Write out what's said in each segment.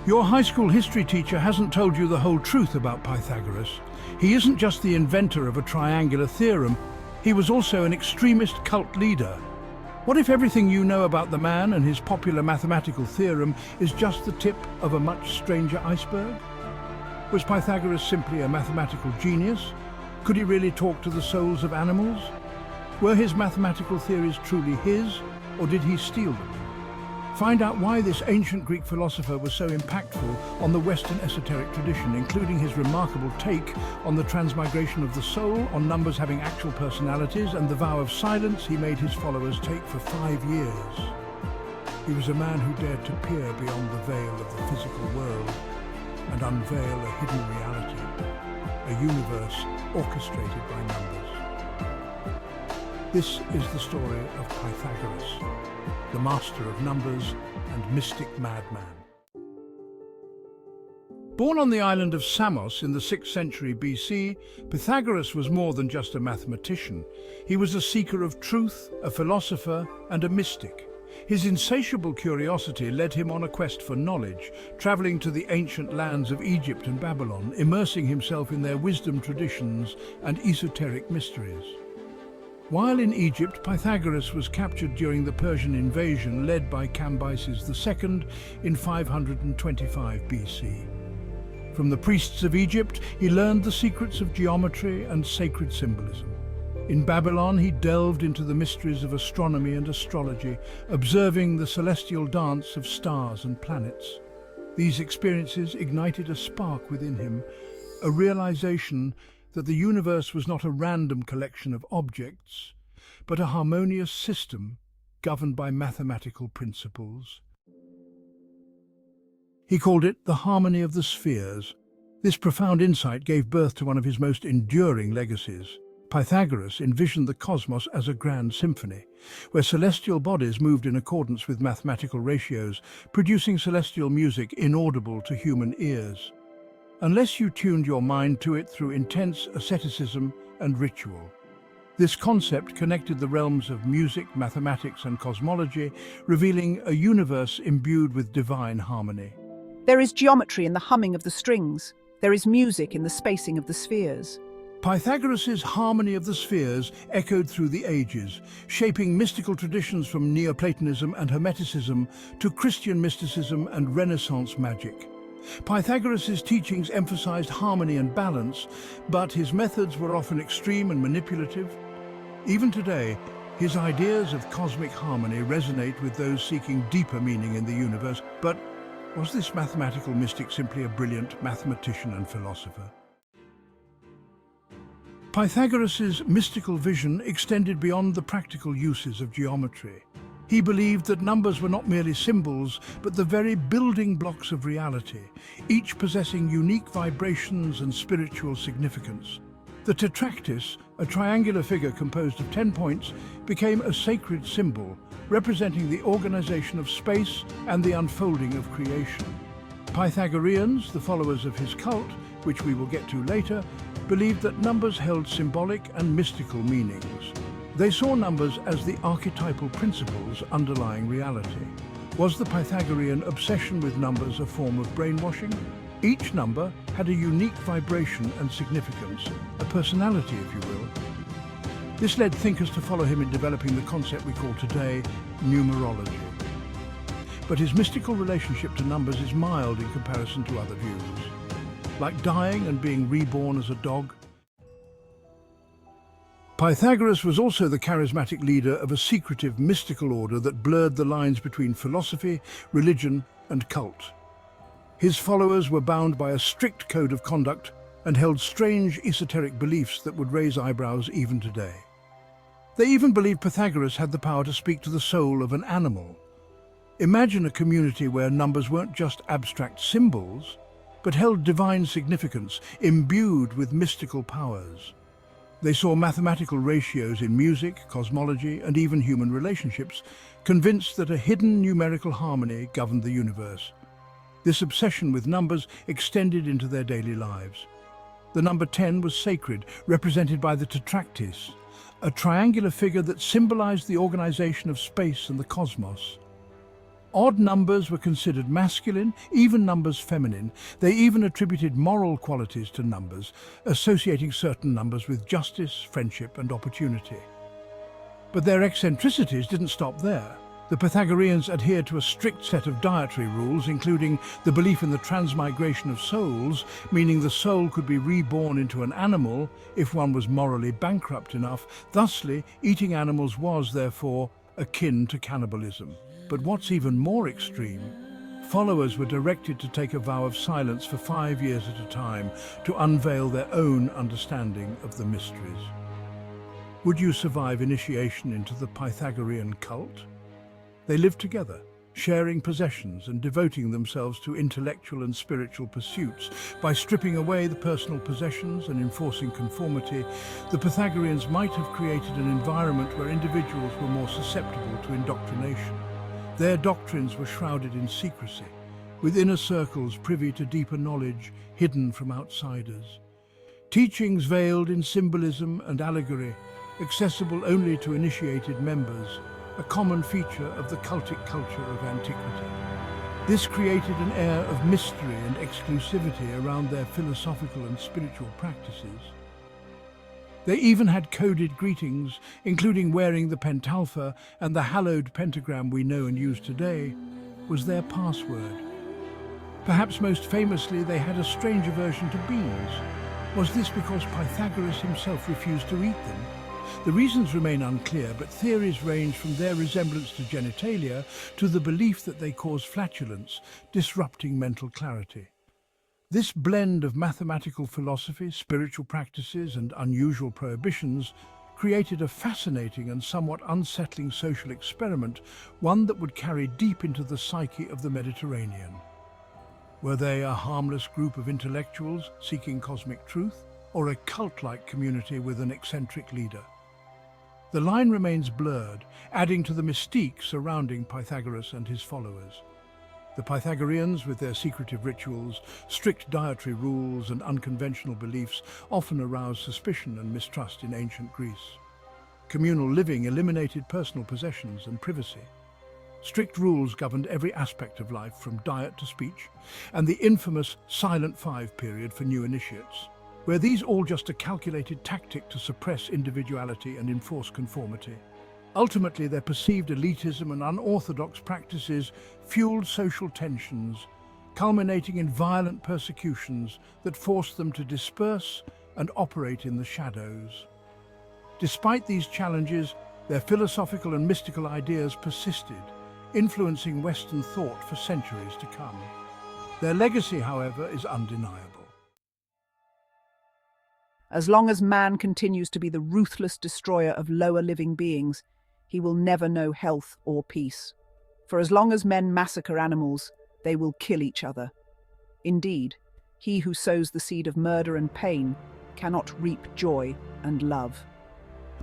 Your high school history teacher hasn't told you the whole truth about Pythagoras. He isn't just the inventor of a triangular theorem, he was also an extremist cult leader. What if everything you know about the man and his popular mathematical theorem is just the tip of a much stranger iceberg? Was Pythagoras simply a mathematical genius? Could he really talk to the souls of animals? Were his mathematical theories truly his, or did he steal them? Find out why this ancient Greek philosopher was so impactful on the Western esoteric tradition, including his remarkable take on the transmigration of the soul, on numbers having actual personalities, and the vow of silence he made his followers take for 5 years. He was a man who dared to peer beyond the veil of the physical world and unveil a hidden reality, a universe orchestrated by numbers. This is the story of Pythagoras, the master of numbers and mystic madman. Born on the island of Samos in the 6th century BC, Pythagoras was more than just a mathematician. He was a seeker of truth, a philosopher, and a mystic. His insatiable curiosity led him on a quest for knowledge, traveling to the ancient lands of Egypt and Babylon, immersing himself in their wisdom traditions and esoteric mysteries. While in Egypt, Pythagoras was captured during the Persian invasion led by Cambyses II in 525 BC. From the priests of Egypt, he learned the secrets of geometry and sacred symbolism. In Babylon, he delved into the mysteries of astronomy and astrology, observing the celestial dance of stars and planets. These experiences ignited a spark within him, a realization that the universe was not a random collection of objects, but a harmonious system governed by mathematical principles. He called it the harmony of the spheres. This profound insight gave birth to one of his most enduring legacies. Pythagoras envisioned the cosmos as a grand symphony, where celestial bodies moved in accordance with mathematical ratios, producing celestial music inaudible to human ears, unless you tuned your mind to it through intense asceticism and ritual. This concept connected the realms of music, mathematics, and cosmology, revealing a universe imbued with divine harmony. There is geometry in the humming of the strings. There is music in the spacing of the spheres. Pythagoras' harmony of the spheres echoed through the ages, shaping mystical traditions from Neoplatonism and Hermeticism to Christian mysticism and Renaissance magic. Pythagoras' teachings emphasized harmony and balance, but his methods were often extreme and manipulative. Even today, his ideas of cosmic harmony resonate with those seeking deeper meaning in the universe. But was this mathematical mystic simply a brilliant mathematician and philosopher? Pythagoras' mystical vision extended beyond the practical uses of geometry. He believed that numbers were not merely symbols, but the very building blocks of reality, each possessing unique vibrations and spiritual significance. The tetractys, a triangular figure composed of 10 points, became a sacred symbol, representing the organization of space and the unfolding of creation. Pythagoreans, the followers of his cult, which we will get to later, believed that numbers held symbolic and mystical meanings. They saw numbers as the archetypal principles underlying reality. Was the Pythagorean obsession with numbers a form of brainwashing? Each number had a unique vibration and significance, a personality, if you will. This led thinkers to follow him in developing the concept we call today numerology. But his mystical relationship to numbers is mild in comparison to other views. Like dying and being reborn as a dog, Pythagoras was also the charismatic leader of a secretive, mystical order that blurred the lines between philosophy, religion, and cult. His followers were bound by a strict code of conduct and held strange esoteric beliefs that would raise eyebrows even today. They even believed Pythagoras had the power to speak to the soul of an animal. Imagine a community where numbers weren't just abstract symbols, but held divine significance, imbued with mystical powers. They saw mathematical ratios in music, cosmology, and even human relationships, convinced that a hidden numerical harmony governed the universe. This obsession with numbers extended into their daily lives. The number 10 was sacred, represented by the tetractys, a triangular figure that symbolized the organization of space and the cosmos. Odd numbers were considered masculine, even numbers feminine. They even attributed moral qualities to numbers, associating certain numbers with justice, friendship, and opportunity. But their eccentricities didn't stop there. The Pythagoreans adhered to a strict set of dietary rules, including the belief in the transmigration of souls, meaning the soul could be reborn into an animal if one was morally bankrupt enough. Thusly, eating animals was, therefore, akin to cannibalism. But what's even more extreme, followers were directed to take a vow of silence for 5 years at a time to unveil their own understanding of the mysteries. Would you survive initiation into the Pythagorean cult? They lived together, sharing possessions and devoting themselves to intellectual and spiritual pursuits. By stripping away the personal possessions and enforcing conformity, the Pythagoreans might have created an environment where individuals were more susceptible to indoctrination. Their doctrines were shrouded in secrecy, with inner circles privy to deeper knowledge hidden from outsiders. Teachings veiled in symbolism and allegory, accessible only to initiated members, a common feature of the cultic culture of antiquity. This created an air of mystery and exclusivity around their philosophical and spiritual practices. They even had coded greetings, including wearing the pentalpha, and the hallowed pentagram we know and use today was their password. Perhaps most famously, they had a strange aversion to beans. Was this because Pythagoras himself refused to eat them? The reasons remain unclear, but theories range from their resemblance to genitalia to the belief that they cause flatulence, disrupting mental clarity. This blend of mathematical philosophy, spiritual practices, and unusual prohibitions created a fascinating and somewhat unsettling social experiment, one that would carry deep into the psyche of the Mediterranean. Were they a harmless group of intellectuals seeking cosmic truth, or a cult-like community with an eccentric leader? The line remains blurred, adding to the mystique surrounding Pythagoras and his followers. The Pythagoreans, with their secretive rituals, strict dietary rules, and unconventional beliefs, often aroused suspicion and mistrust in ancient Greece. Communal living eliminated personal possessions and privacy. Strict rules governed every aspect of life, from diet to speech, and the infamous Silent Five period for new initiates. Were these all just a calculated tactic to suppress individuality and enforce conformity? Ultimately, their perceived elitism and unorthodox practices fueled social tensions, culminating in violent persecutions that forced them to disperse and operate in the shadows. Despite these challenges, their philosophical and mystical ideas persisted, influencing Western thought for centuries to come. Their legacy, however, is undeniable. As long as man continues to be the ruthless destroyer of lower living beings, he will never know health or peace. For as long as men massacre animals, they will kill each other. Indeed, he who sows the seed of murder and pain cannot reap joy and love.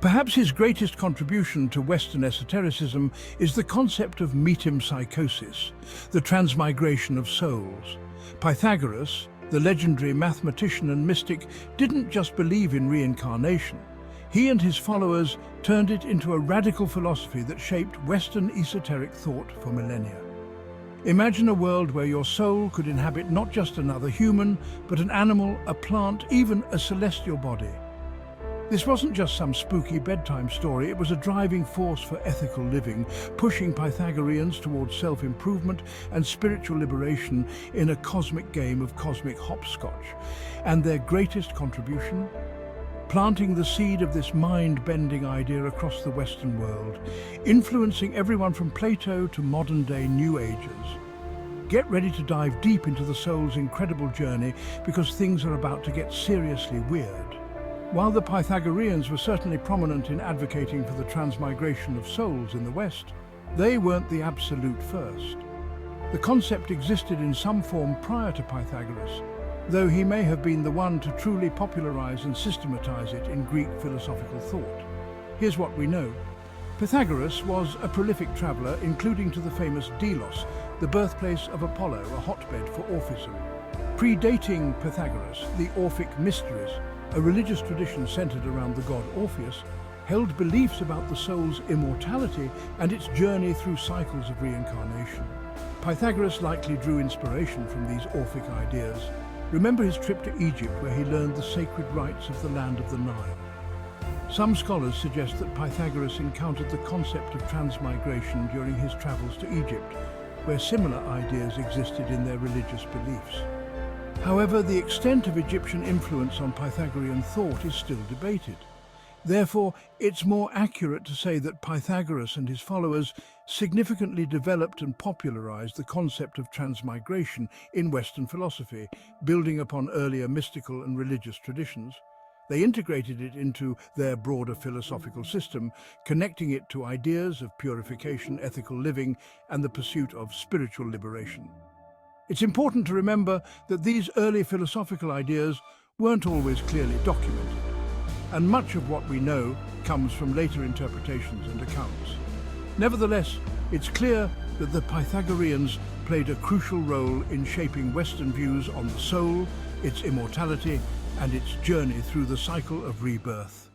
Perhaps his greatest contribution to Western esotericism is the concept of metempsychosis, the transmigration of souls. Pythagoras, the legendary mathematician and mystic, didn't just believe in reincarnation. He and his followers turned it into a radical philosophy that shaped Western esoteric thought for millennia. Imagine a world where your soul could inhabit not just another human, but an animal, a plant, even a celestial body. This wasn't just some spooky bedtime story, it was a driving force for ethical living, pushing Pythagoreans towards self-improvement and spiritual liberation in a cosmic game of cosmic hopscotch. And their greatest contribution? Planting the seed of this mind-bending idea across the Western world, influencing everyone from Plato to modern-day New Agers. Get ready to dive deep into the soul's incredible journey, because things are about to get seriously weird. While the Pythagoreans were certainly prominent in advocating for the transmigration of souls in the West, they weren't the absolute first. The concept existed in some form prior to Pythagoras, though he may have been the one to truly popularize and systematize it in Greek philosophical thought. Here's what we know. Pythagoras was a prolific traveler, including to the famous Delos, the birthplace of Apollo, a hotbed for Orphism. Predating Pythagoras, the Orphic Mysteries, a religious tradition centered around the god Orpheus, held beliefs about the soul's immortality and its journey through cycles of reincarnation. Pythagoras likely drew inspiration from these Orphic ideas. Remember his trip to Egypt, where he learned the sacred rites of the land of the Nile. Some scholars suggest that Pythagoras encountered the concept of transmigration during his travels to Egypt, where similar ideas existed in their religious beliefs. However, the extent of Egyptian influence on Pythagorean thought is still debated. Therefore, it's more accurate to say that Pythagoras and his followers significantly developed and popularized the concept of transmigration in Western philosophy, building upon earlier mystical and religious traditions. They integrated it into their broader philosophical system, connecting it to ideas of purification, ethical living, and the pursuit of spiritual liberation. It's important to remember that these early philosophical ideas weren't always clearly documented, and much of what we know comes from later interpretations and accounts. Nevertheless, it's clear that the Pythagoreans played a crucial role in shaping Western views on the soul, its immortality, and its journey through the cycle of rebirth.